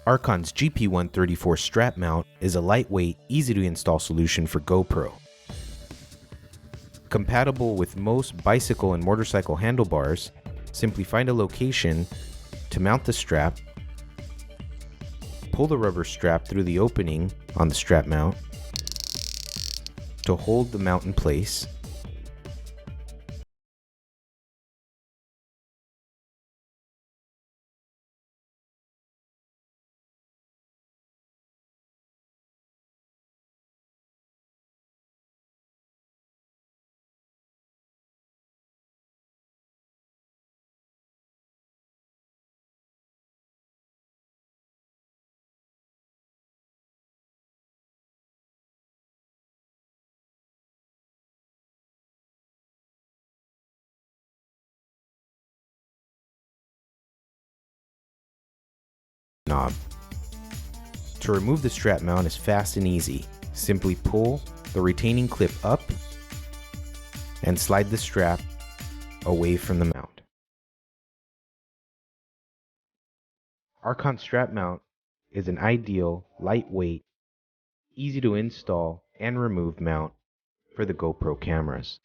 Arkon's GP134 strap mount is a lightweight, easy-to-install solution for GoPro. Compatible with most bicycle and motorcycle handlebars, simply find a location to mount the strap, pull the rubber strap through the opening on the strap mount to hold the mount in place. Knob. To remove the strap mount is fast and easy. Simply pull the retaining clip up and slide the strap away from the mount. Arkon strap mount is an ideal, lightweight, easy to install and remove mount for the GoPro cameras.